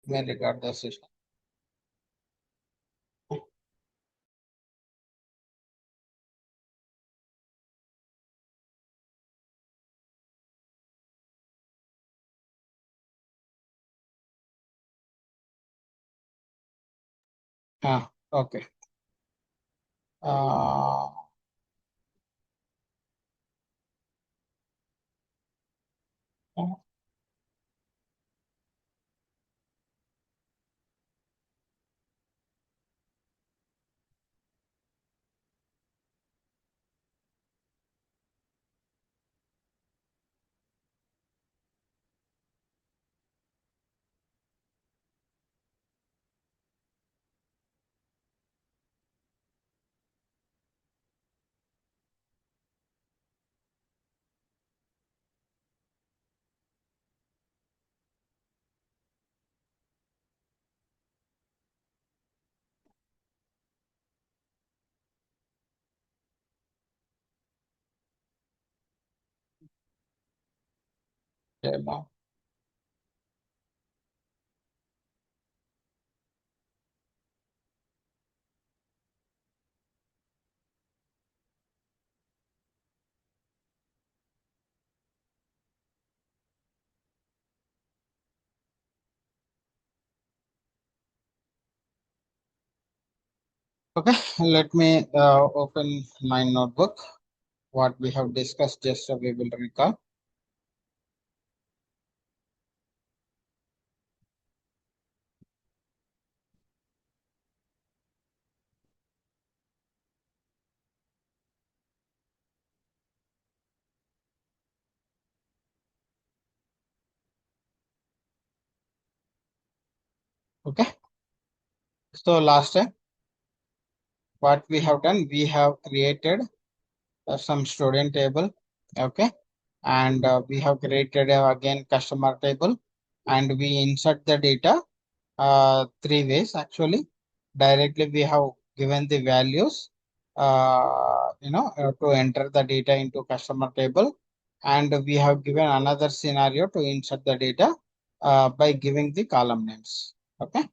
may regard the system. Okay. Uh, Demo. Okay, let me open my notebook. What we have discussed, just so we will recall. Okay, so last time, what we have done, we have created some student table. Okay, and we have created again customer table, and we insert the data three ways actually. Directly, we have given the values, to enter the data into customer table, and we have given another scenario to insert the data by giving the column names. Okay,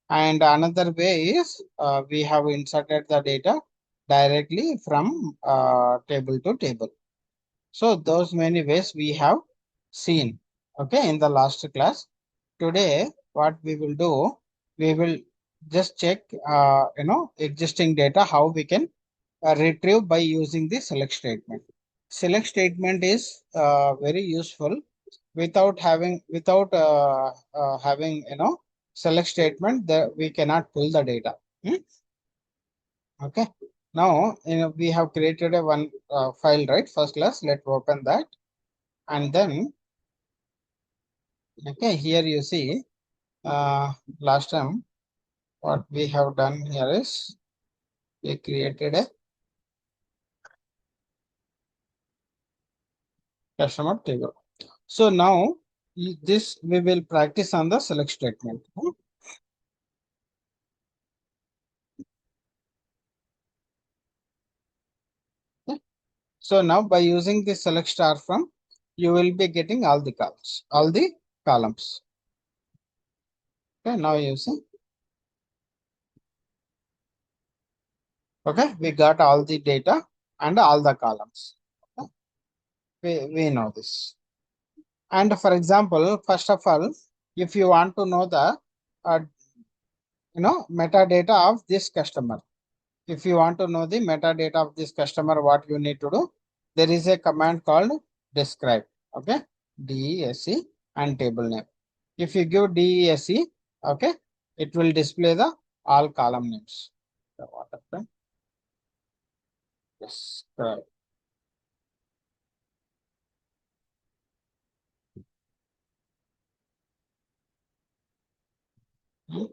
and another way is we have inserted the data directly from table to table. So those many ways we have seen, okay, in the last class. Today, what we will do, we will just check, existing data, how we can retrieve by using the select statement. Select statement is very useful. Without having select statement, that we cannot pull the data. Hmm? Okay. Now, we have created a one file, right? First class. Let's open that. And then, okay, here you see, last time what we have done here is we created a customer table. So now this we will practice on the select statement. Okay. So now by using the select star from, you will be getting all the columns, all the columns. Okay, now you see. Okay, we got all the data and all the columns. Okay. We know this. And for example, first of all, if you want to know the uh, metadata of this customer, if you want to know the metadata of this customer, what you need to do, there is a command called describe. Okay, DESC and table name. If you give DESC, okay, it will display the all column names. So what happened? Describe. Hmm.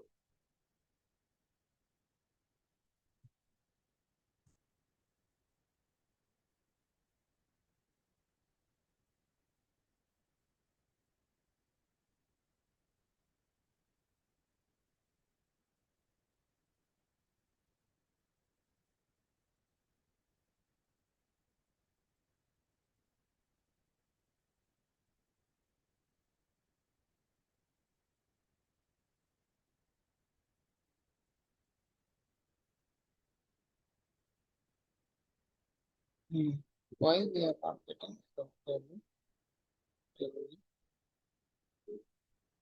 Hmm. Why we are not getting the table?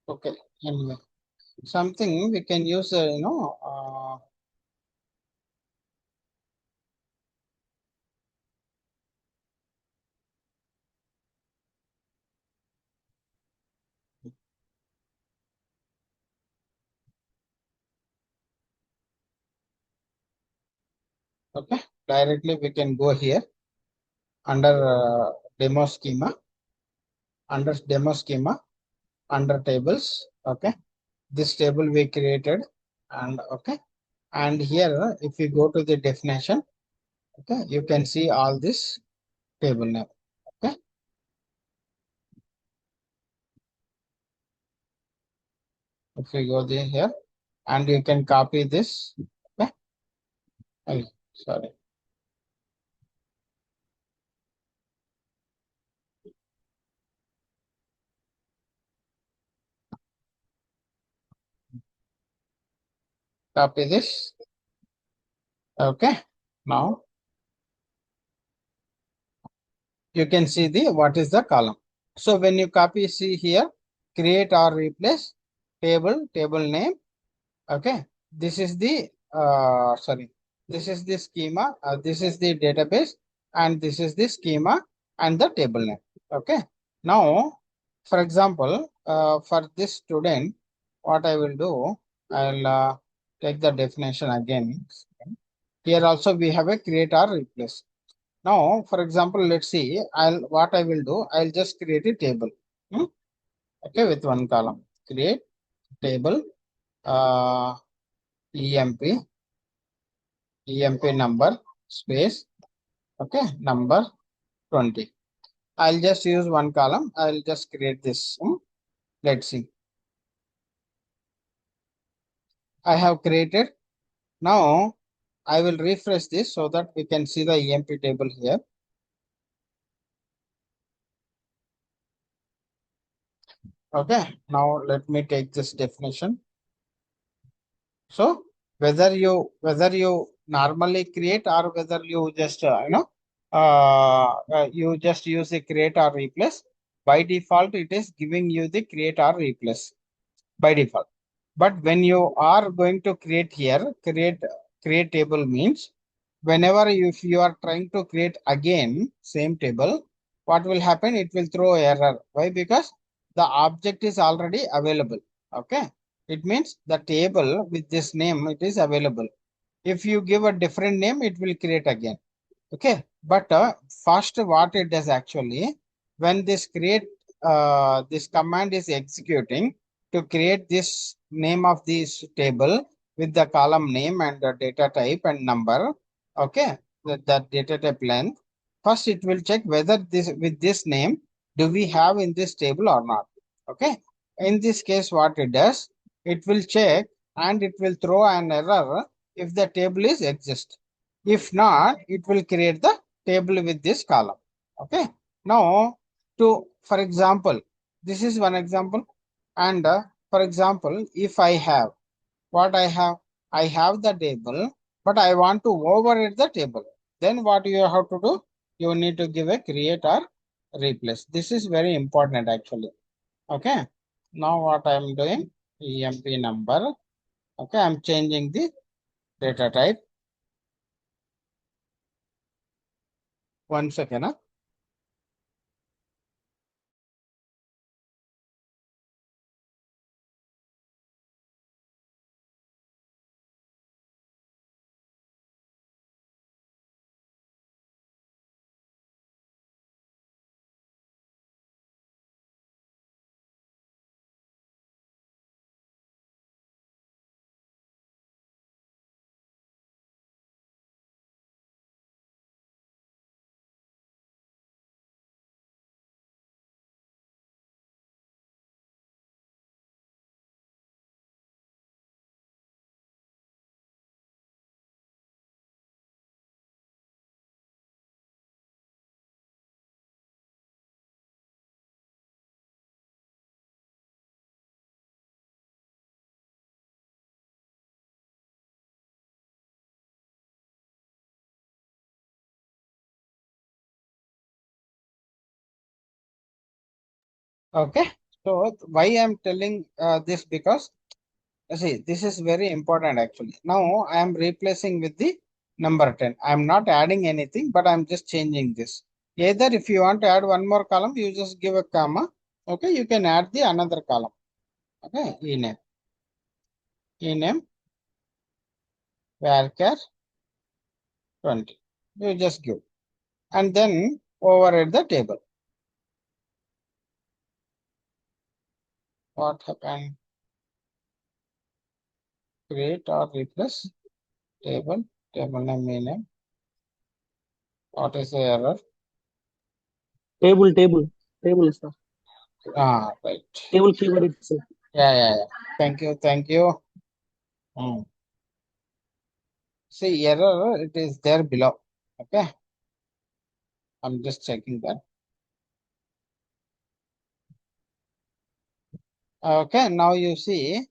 Okay, anyway, something we can use, okay, directly we can go here under demo schema, under tables, okay. This table we created, and okay, and here if you go to the definition, okay, you can see all this table name, okay. If you go there here, and you can copy this, okay. Oh, sorry, copy this, okay. Now you can see the what is the column. So when you copy, see here, create or replace table name, okay. This is the sorry, this is the schema, this is the database, and this is the schema and the table name, okay. Now for example, for this student, what I will do, I'll take the definition again. Here also we have a create or replace. Now, for example, let's see. What I will do. I'll just create a table. Hmm? Okay, with one column. Create table. Uh, EMP number space. Okay, number 20. I'll just use one column. I'll just create this. Let's see. I have created. Now I will refresh this so that we can see the EMP table here. Okay. Now let me take this definition. So whether you normally create or whether you just you just use a create or replace, by default it is giving you the create or replace by default. But when you are going to create here, create table means whenever if you are trying to create again same table, what will happen? It will throw error. Why? Because the object is already available. Okay. It means the table with this name it is available. If you give a different name, it will create again. Okay, but first what it does actually, when this command is executing to create this name of this table with the column name and the data type and number, okay, that data type length, first it will check whether this with this name do we have in this table or not. Okay, in this case what it does, it will check and it will throw an error if the table is exist. If not, it will create the table with this column. Okay. Now, for example, this is one example. And for example, if I have what I have the table, but I want to override the table. Then what you have to do? You need to give a create or replace. This is very important actually. Okay. Now what I am doing? EMP number. Okay. I'm changing the data type. 1 second. Huh? Okay. So why I'm telling this, because see, this is very important actually. Now I am replacing with the number 10. I am not adding anything, but I am just changing this. Either if you want to add one more column, you just give a comma. Okay, you can add the another column. Okay, ename, ename, varchar 20. You just give. And then override the table. What happened? Create or replace table, table name, ename. What is the error? Table, sir. Ah, right. Table keyword itself. Yeah. Thank you, thank you. Hmm. See, error, it is there below. Okay, I'm just checking that. Okay, now you see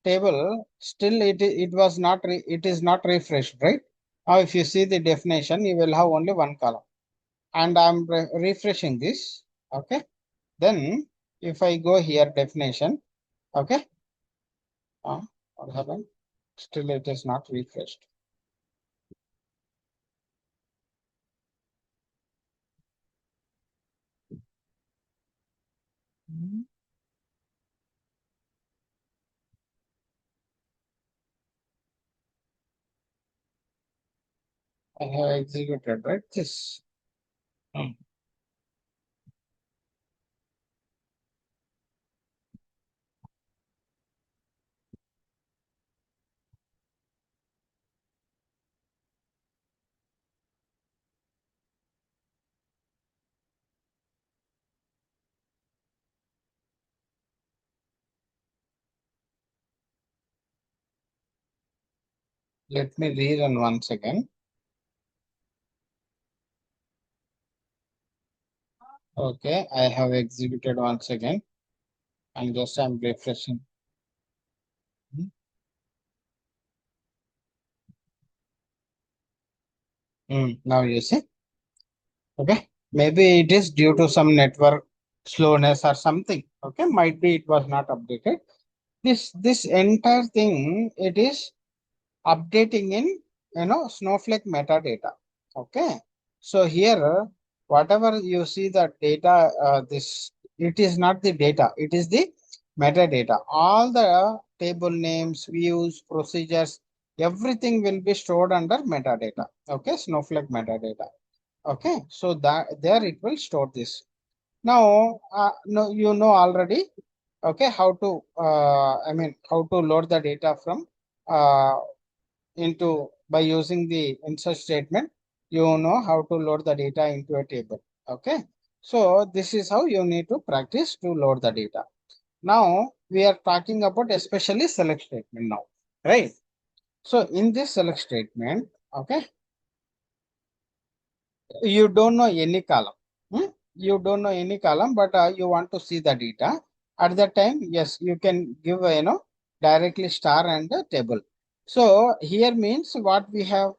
table still it was not it is not refreshed, right? Now if you see the definition, you will have only one column, and I'm refreshing this. Okay, then if I go here definition, okay, what happened? Still it is not refreshed. Mhm. I have executed, right? This. Hmm. Let me rerun once again. Okay, I have executed once again, and just I'm refreshing. Now you see, okay, maybe it is due to some network slowness or something. Okay, might be it was not updated. This entire thing, it is updating in Snowflake metadata. Okay, so here whatever you see the data, this, it is not the data, it is the metadata. All the table names, views, procedures, everything will be stored under metadata. Okay, Snowflake metadata. Okay, so that there it will store this. Now, no, you know already. Okay, how to I mean how to load the data from uh, into by using the insert statement. You know how to load the data into a table. Okay, so this is how you need to practice to load the data. Now we are talking about especially select statement now, right? So in this select statement, okay, you don't know any column. Hmm? You don't know any column, but you want to see the data. At that time, yes, you can give directly star and the table. So here means what we have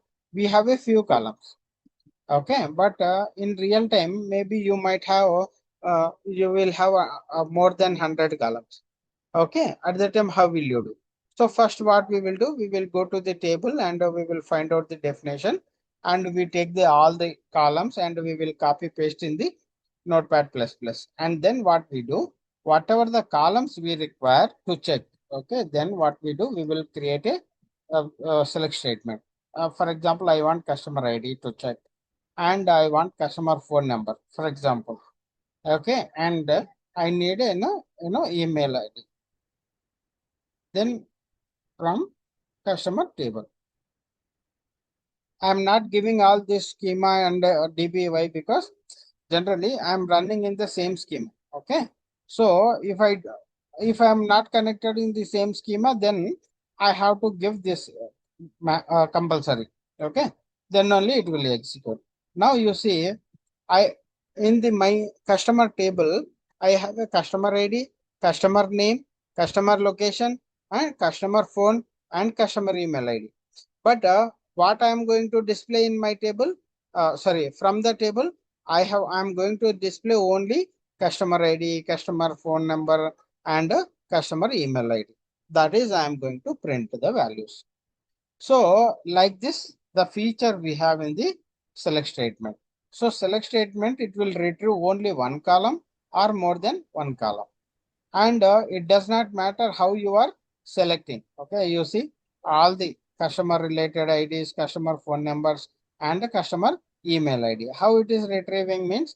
a few columns. Okay, but in real time maybe you might have you will have more than 100 columns. Okay, at that time, how will you do? So first what we will do, we will go to the table and we will find out the definition, and we take the all the columns and we will copy paste in the notepad plus plus. And then what we do, whatever the columns we require to check, okay, then what we do, we will create a select statement. For example, I want customer ID to check, and I want customer phone number, for example. Okay, and I need a email ID. Then from customer table. I'm not giving all this schema and DBY because generally I'm running in the same schema. Okay. So if I'm not connected in the same schema, then I have to give this compulsory. Okay. Then only it will execute. Now you see, I in the my customer table, I have a customer ID, customer name, customer location, and customer phone and customer email ID. But what I am going to display in my table, sorry, from the table, I'm going to display only customer ID, customer phone number, and customer email ID. That is, I am going to print the values. So like this, the feature we have in the select statement. So select statement, it will retrieve only one column or more than one column. And it does not matter how you are selecting. Okay, you see all the customer related IDs, customer phone numbers, and the customer email ID. How it is retrieving means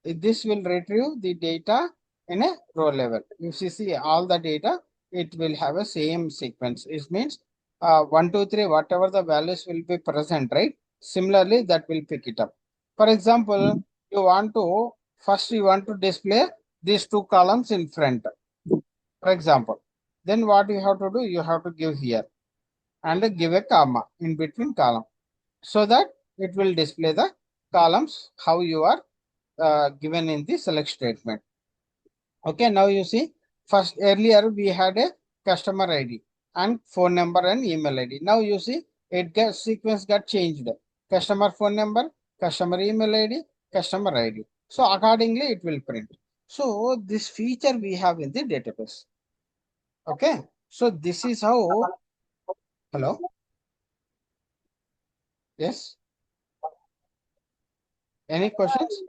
this will retrieve the data in a row level. If you see all the data, it will have a same sequence. It means 1, 2, 3, whatever the values will be present, right? Similarly, that will pick it up. For example, you want to display these two columns in front, for example. Then what you have to do, you have to give here and give a comma in between column so that it will display the columns how you are given in the select statement. Okay, now you see, first earlier we had a customer ID and phone number and email ID. Now you see it got sequence got changed. Customer phone number, customer email ID, customer ID. So accordingly it will print. So this feature we have in the database. Okay, so this is how. Hello, yes, any questions?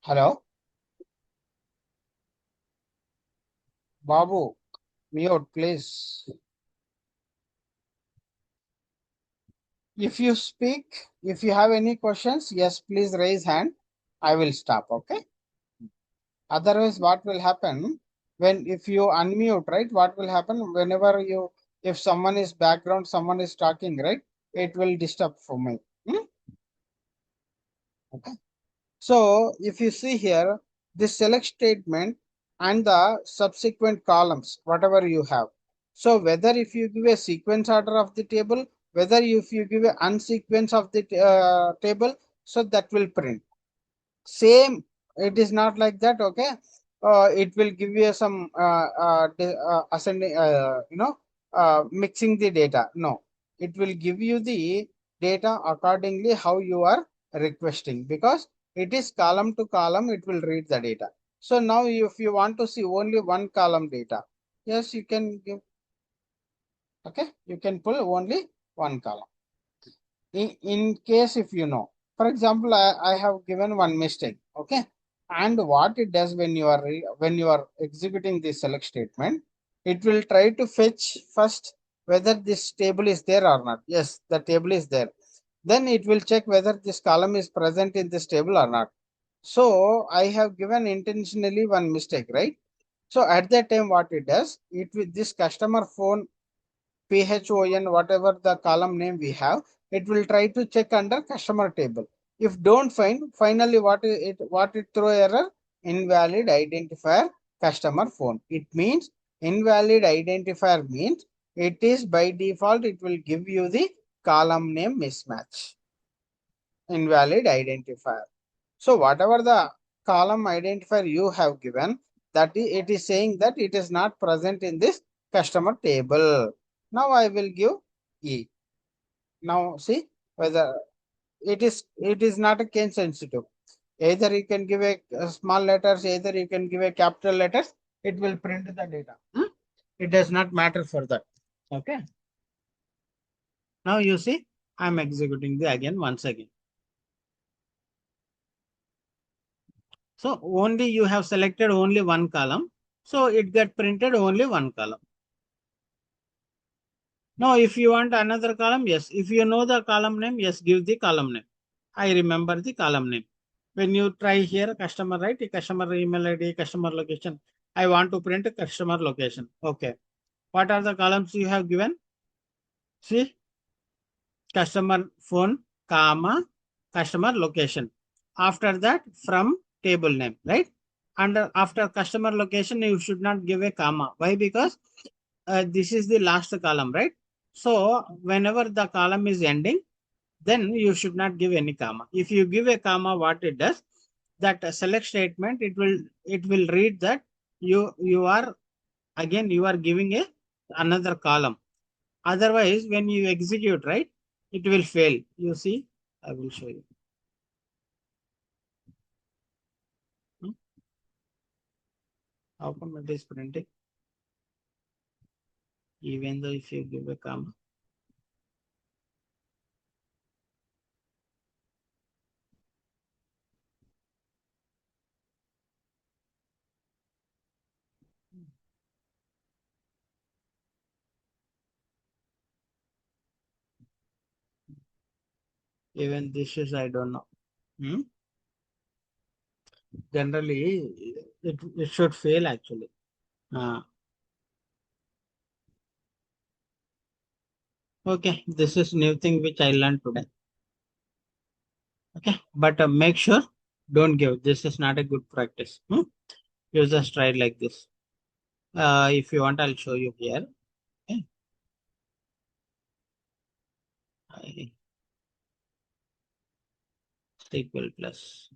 Hello, Babu, mute please. If you speak, if you have any questions, yes, please raise hand. I will stop. Okay. Otherwise, what will happen when if you unmute, right? What will happen whenever if someone is background, someone is talking, right? It will disturb for me. Hmm? Okay. So if you see here, this select statement and the subsequent columns, whatever you have. So whether if you give a sequence order of the table, whether if you give a unsequence of the table, so that will print. Same, it is not like that. Okay, it will give you some ascending, mixing the data. No, it will give you the data accordingly how you are requesting, because it is column to column, it will read the data. So now if you want to see only one column data, yes, you can give. Okay, you can pull only one column. In case if you know, for example, I have given one mistake. Okay, and what it does when you are when you are executing the select statement, it will try to fetch first whether this table is there or not. Yes, the table is there. Then it will check whether this column is present in this table or not. So I have given intentionally one mistake, right? So at that time what it does, it with this customer phone PHON, whatever the column name we have, it will try to check under customer table. If don't find, finally what it throw error? Invalid identifier customer phone. It means invalid identifier means it is by default it will give you the column name mismatch. Invalid identifier. So whatever the column identifier you have given, it is saying that it is not present in this customer table. Now I will give E. Now see whether it is not a case sensitive. Either you can give a small letters, either you can give a capital letters, it will print the data. It does not matter for that. Okay. Now you see, I'm executing the again once again. So only you have selected only one column. So it got printed only one column. Now, if you want another column, yes. If you know the column name, yes, give the column name. I remember the column name. When you try here, customer, right? Customer email ID, customer location. I want to print a customer location. Okay. What are the columns you have given? See, customer phone, comma, customer location. After that, from table name, right? And after customer location, you should not give a comma. Why? Because this is the last column, right? So whenever the column is ending, then you should not give any comma. If you give a comma, what it does, that select statement, it will read that you are again you are giving a another column. Otherwise, when you execute, right, it will fail. You see, I will show you. How come it is printing? Even though if you give a comma. Even this is, I don't know. Hmm? Generally, it should fail actually. Okay, this is new thing which I learned today. Okay, but make sure don't give. This is not a good practice. You just try like this. If you want, I'll show you here. Okay. I equal plus.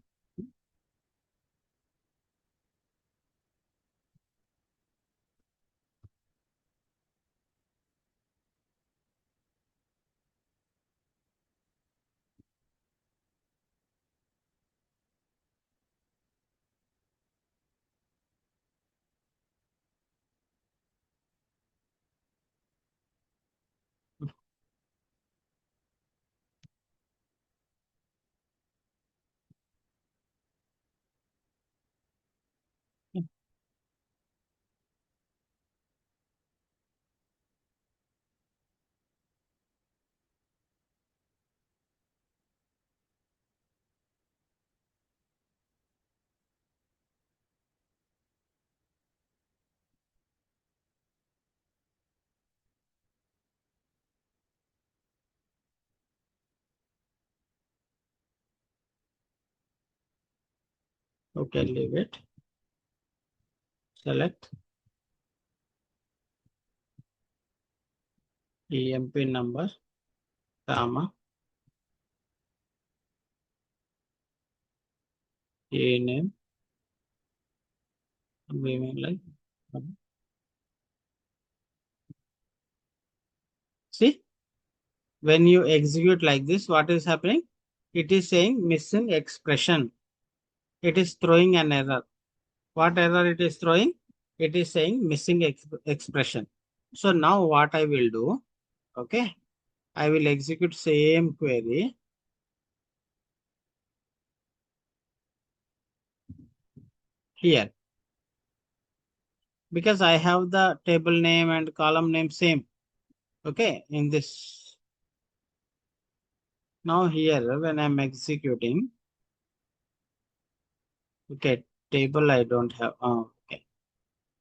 Okay, leave it. Select EMP number, comma, E name, like. See, when you execute like this, what is happening? It is saying missing expression. It is throwing an error. What error it is throwing? It is saying missing expression. So now what I will do, okay, I will execute same query here because I have the table name and column name same. Okay, in this. Now here when I'm executing, okay, table I don't have. Oh, okay,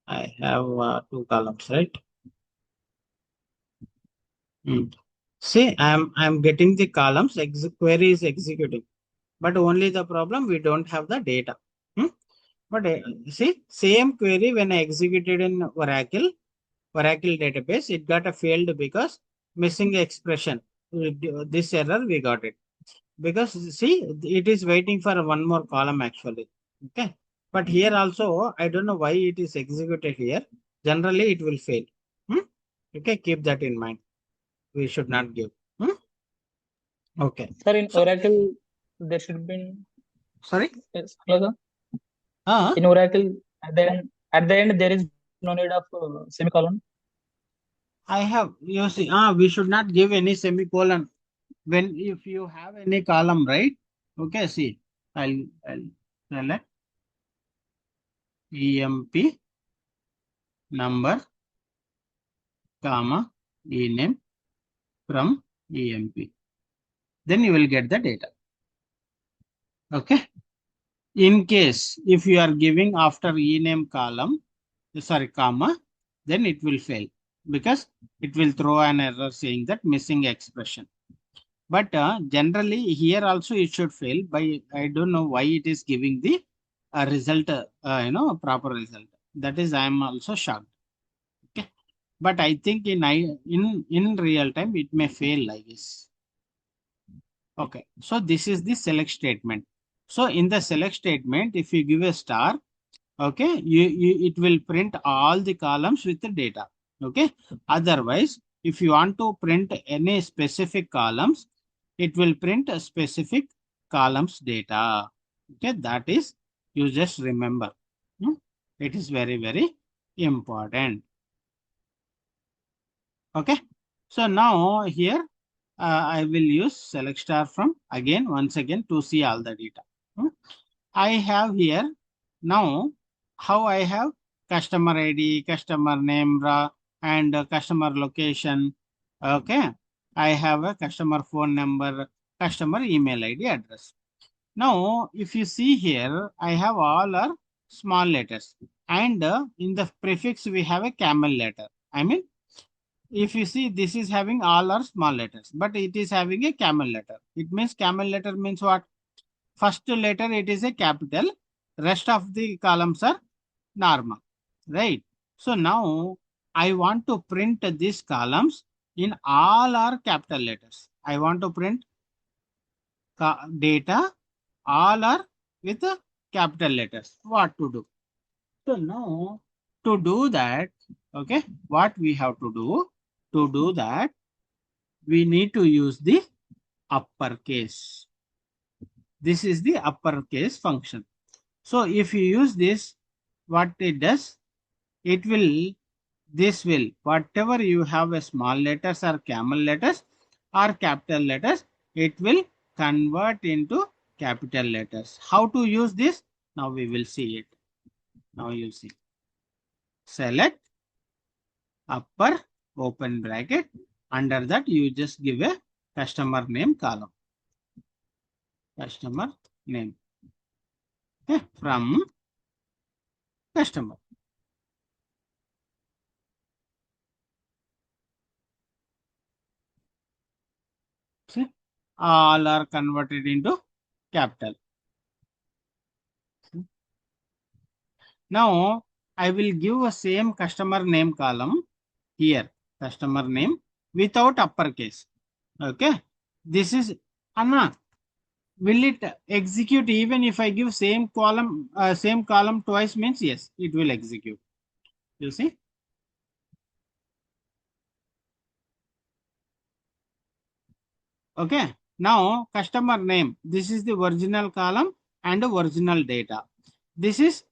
I have two columns, right? See, I'm getting the columns. Query is executing, but only the problem we don't have the data. Hmm? But see, same query when I executed in Oracle database, it got a failed because missing expression. This error we got it because see, it is waiting for one more column actually. Okay, but here also I don't know why it is executed here. Generally, it will fail. Hmm? Okay, keep that in mind. We should not give. Hmm? Okay. Sir, in So, Oracle, there should be sorry. yes, hello, sir. Uh, In Oracle, at the end there is no need of semicolon. I have, you see, we should not give any semicolon when if you have any column, right? Okay, see, I'll select EMP number, comma, ename from EMP. Then you will get the data. Okay. In case if you are giving after ename column, sorry, comma, then it will fail because it will throw an error saying that missing expression. But generally here also it should fail by, I don't know why it is giving the result, proper result. That is, I am also shocked. Okay. But I think in real time it may fail, I guess. Okay. So this is the select statement. So in the select statement, if you give a star, okay, it will print all the columns with the data. Okay. Otherwise, if you want to print any specific columns, it will print a specific columns data. Okay, that is, you just remember. Hmm? It is very, very important. Okay. So now here I will use select star from again once again to see all the data. Hmm. I have here now how I have customer ID, customer name, and customer location. Okay. I have a customer phone number, customer email ID address. Now, if you see here, I have all are small letters, and in the prefix we have a camel letter. I mean, if you see, this is having all are small letters, but it is having a camel letter. It means camel letter means what? First letter it is a capital, rest of the columns are normal, right? So now I want to print these columns in all are capital letters. I want to print data all are with capital letters. What to do? So now to do that, okay, what we have to do? To do that, we need to use the uppercase. This is the uppercase function. So if you use this, what it does, it will, this will, whatever you have a small letters or camel letters or capital letters, it will convert into capital letters. How to use this? Now we will see it. Now you'll see. Select upper open bracket. Under that, you just give a customer name column. Customer name. Okay, from customer. See, all are converted into capital. Now, I will give a same customer name column here, customer name without uppercase. Okay, this is Anna. Will it execute even if I give same column twice? Means yes, it will execute. You see. Okay. Now customer name. This is the original column and the original data. This is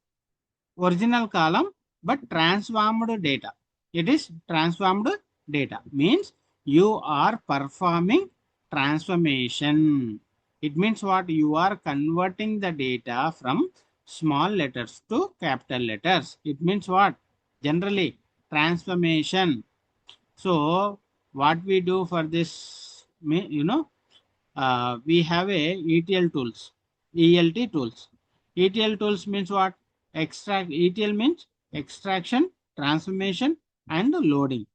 original column but transformed data. It is transformed data means you are performing transformation. It means what? You are converting the data from small letters to capital letters. It means what? Generally transformation. So what we do for this, we have a ETL tools, ELT tools. ETL tools means what? ETL means extraction, transformation, and loading.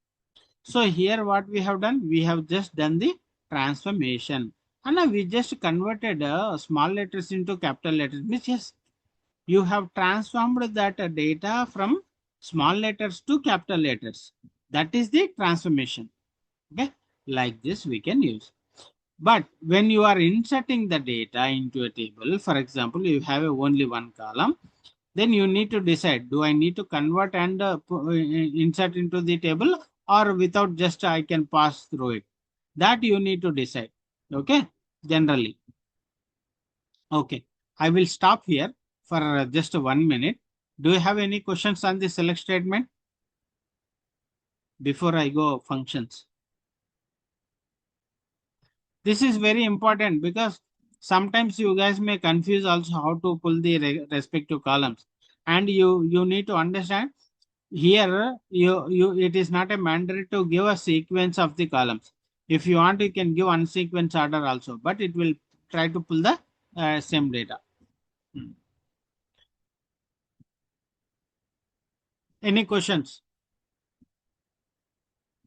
So here what we have done, we have just done the transformation. And now we just converted small letters into capital letters. Means yes, you have transformed that data from small letters to capital letters. That is the transformation. Okay, like this we can use. But when you are inserting the data into a table, for example, you have only one column, then you need to decide, do I need to convert and insert into the table, or without just I can pass through it? That you need to decide. Okay, generally. Okay, I will stop here for just 1 minute. Do you have any questions on the select statement before I go functions? This is very important because sometimes you guys may confuse also how to pull the respective columns, and you need to understand here you it is not a mandatory to give a sequence of the columns. If you want, you can give unsequence order also, but it will try to pull the same data. Hmm. Any questions?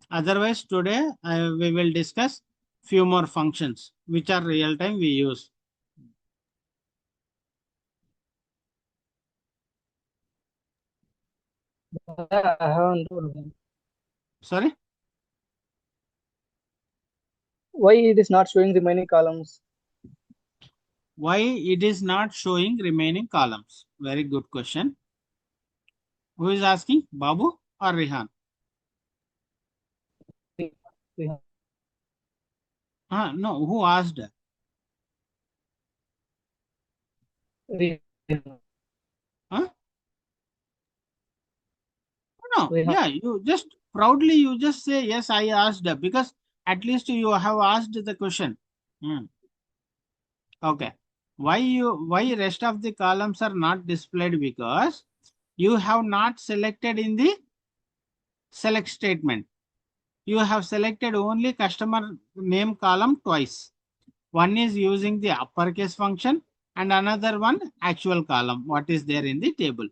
Otherwise, today we will discuss few more functions which are real time we use. Yeah, I haven't told. Sorry. Why it is not showing remaining columns? Why it is not showing remaining columns? Very good question. Who is asking? Babu or Rihan? We we No, who asked? we Huh? No, We have yeah, you just proudly you just say yes, I asked, because at least you have asked the question. Hmm. Okay. Why rest of the columns are not displayed? Because you have not selected in the select statement. You have selected only customer name column twice. One is using the uppercase function and another one actual column, what is there in the table.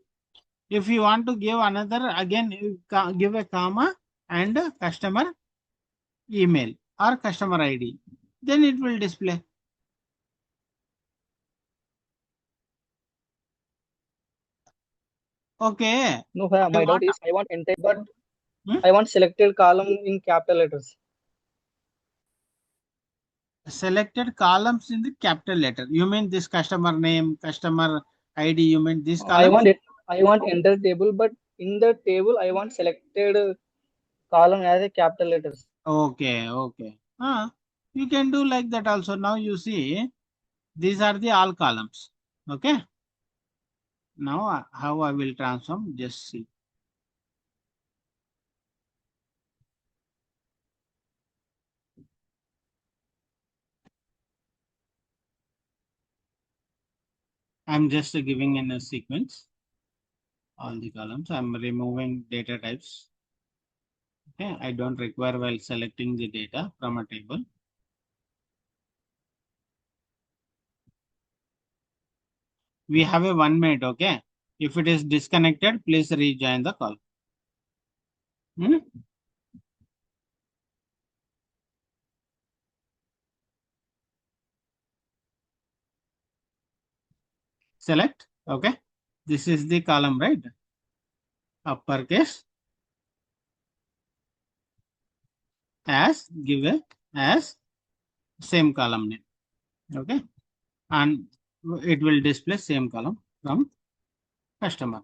If you want to give another, again you give a comma and a customer email or customer ID, then it will display. Okay. no. I My doubt want is I want entire, but hmm? I want selected column in capital letters. Selected columns in the capital letter. You mean this customer name, customer ID, you mean these I columns? want it. I want entire table, but in the table I want selected column as a capital letters. Okay, okay. You can do like that also. Now you see, these are the all columns. Okay. Now how I will transform, just see. I'm just giving in a sequence all the columns. I'm removing data types. Okay, I don't require while selecting the data from a table. We have a 1 minute. Okay. If it is disconnected, please rejoin the call. Hmm? Select. Okay. This is the column, right? Uppercase as give a as same column name. Okay. And it will display same column from customer.